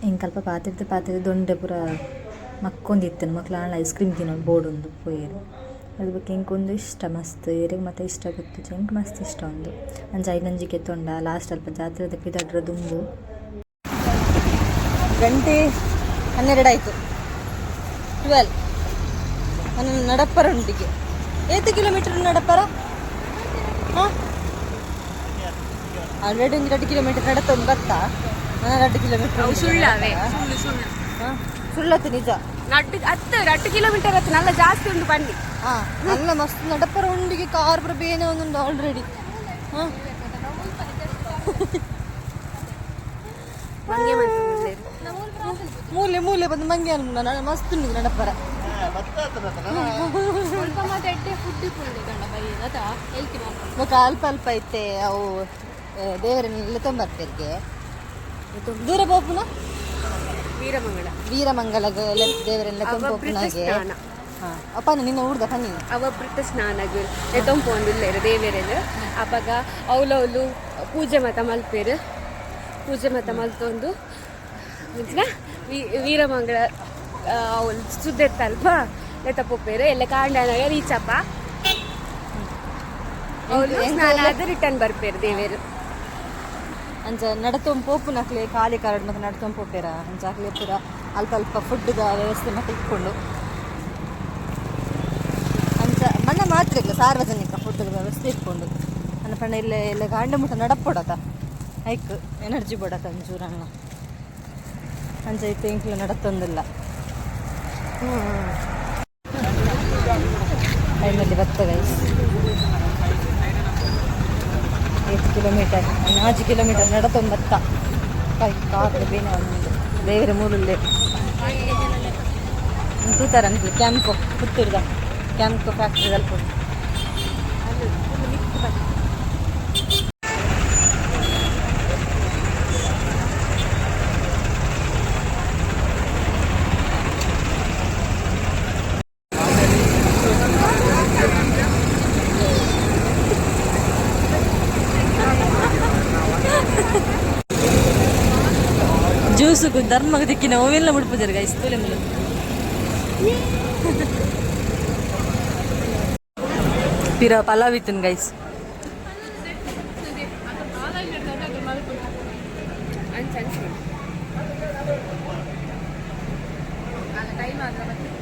ಇಂಕಲ್ಪ ಪಾತ್ರೆ ದೊಂಡೆ ಪೂರ ಮಕ್ಕೊಂದಿತ್ತನು ಮಕ್ಳು ಐಸ್ ಕ್ರೀಮ್ ತಿನ್ನೋದು ಬೋರ್ಡ್ ಒಂದು ಪೋಯರು ಅದ್ರ ಬಗ್ಗೆ ಇಂಕೊಂದು ಇಷ್ಟ ಮಸ್ತ್ ಏರಿಗೆ ಮತ್ತೆ ಇಷ್ಟ ಗೊತ್ತಿತ್ತು ಇಂಕ್ ಮಸ್ತ್ ಇಷ್ಟ ಒಂದು ಅಂಚ ಐನಂಜಿಗೆ ತೊಂಡ ಲಾಸ್ಟ್ ಅಲ್ಪ ಜಾತ್ರೆ ಪಿದಾಡ್ರ ದುಂಬು ಗಂಟೆ 12 ಆಯಿತು 12 ನಾನು ನಡಪ್ಪರ ಉಂಟಿಗೆ 8 ಕಿಲೋಮೀಟರ್ ನಡಪ್ಪರ ಹಾಂ ಆಲ್ರೆಡಿ ಒಂದು 2 ಕಿಲೋಮೀಟರ್ ನಡತ್ತೊಂದು ಬರ್ತಾ ನಾನು 2 ಕಿಲೋಮೀಟರ್ ಸುಳ್ಳವೇ ಹಾಂ ಸುಳ್ಳತ್ತು ನಿಜ 2 ಕಿಲೋಮೀಟರ್ ಹತ್ತು ನಲ್ಲ ಜಾಸ್ತಿ ಉಂಟು ಬನ್ನಿ ಹಾಂ നല്ല ಮಸ್ತ್ ನಡಪ್ಪರ ಉಂಡಿಗೆ ಕಾರ್ ಬರ ಬೇನೆ ಒಂದೊಂದು ಆಲ್ರೆಡಿ ಹಾಂ ಮೂಲೆ ಬಂದು ಮಂಗೆ ಮಸ್ತ್ ಉಂಟು ನಡಪ್ಪರ ಅಲ್ಪ ಐತೆ ಅವು ದೇವರನ್ನೆಲ್ಲ ತೊಂಬರ್ತಿರ್ಗೆ ದೂರ ಪೋಪುನ ವೀರಮಂಗಲ ದೇವರೆಲ್ಲ ತೊಂಪೋಪುನಾಗೆ ಅಪ್ಪ ನಿನ್ನ ಊರ್ದ ಪನ್ನಿ ಅವ ಪೃತ ಸ್ನಾನಗಳು ತೊಂಪೊಂದಿಲ್ಲ ದೇವರೇನು ಅಪ್ಪಾಗ ಅವಳು ಪೂಜೆ ಮತ ಮಲ್ತೊಂದು ವೀರಮಂಗಳ ಅವಳು ಸುದ್ದೆತ್ತಲ್ಪ ಲೆತ್ತ ಪೊಪ್ಪೇರು ಎಲ್ಲ ಕಾಂಡನಾಗ ರೀಚಪ್ಪ ಅವಳು ಸ್ನಾನ ಆದ ರಿಟರ್ನ್ ಬರ್ಪೇರು ದೇವೇರು ಅಂಚ ನಡತೊಂದು ಪೋಪು ನಕ್ಲೆ ಖಾಲಿ ಕಾರ್ಡ್ ಮತ್ತು ನಡ್ತೊಂದು ಪೋಪೇರ ಅಂಚ ಹಾಕ್ಲೆ ಪೂರ ಅಲ್ಪ ಫುಡ್ದ ವ್ಯವಸ್ಥೆ ಮತ್ತೆ ಇಟ್ಕೊಂಡು ಅಂಚ ಮಣ್ಣ ಮಾತ್ರ ಇಲ್ಲ ಸಾರ್ವಜನಿಕ ಫುಡ್ದ ವ್ಯವಸ್ಥೆ ಇಟ್ಕೊಂಡು ನನ್ನ ಪಣ್ಣ ಇಲ್ಲೇ ಎಲ್ಲ ಗಾಂಡ ಮುಟ್ಟ ನಡಪೊಡತ ಐಕ್ ಎನರ್ಜಿ ಬಿಡತ್ತ ಒಂಚೂರನ್ನ ಅಂಚ ಇತ್ತು ಇಂಕ್ಲು ನಡತ್ತೊಂದಿಲ್ಲ ಟೈಮಲ್ಲಿ ಬತ್ತ ಗೈಸ್ 8 ಕಿಲೋಮೀಟರ್ 4 ಕಿಲೋಮೀಟರ್ ನಡತೊಂಬತ್ತ ಕಾದ್ರೆ ಬೇನೆ ಒಂದು ದೇವರ ಮೂಲಲ್ಲೇ ತೂತಾರ ಅನ್ಕಲಿ ಕ್ಯಾಂಪ್ಕೋ ಪುತ್ತೂರ್ದ ಕ್ಯಾಂಪ್ಕೋ ಫ್ಯಾಕ್ಟ್ರಿ ಸ್ವಲ್ಪ ಜ್ಯೂಸುಗೂ ಧರ್ಮಕ್ಕೆ ದಿಕ್ಕಿನ ಅವೆಲ್ಲ ಮುಡ್ಪುಜಾರ ಗೈಸ್ ತೋಲೆ ಮೇಲೆ ಪಿರ ಪಲಾವ್ ಇತ್ತನ್ ಗೈಸ್ ಟೈಮ್ ಆದ್ರೆ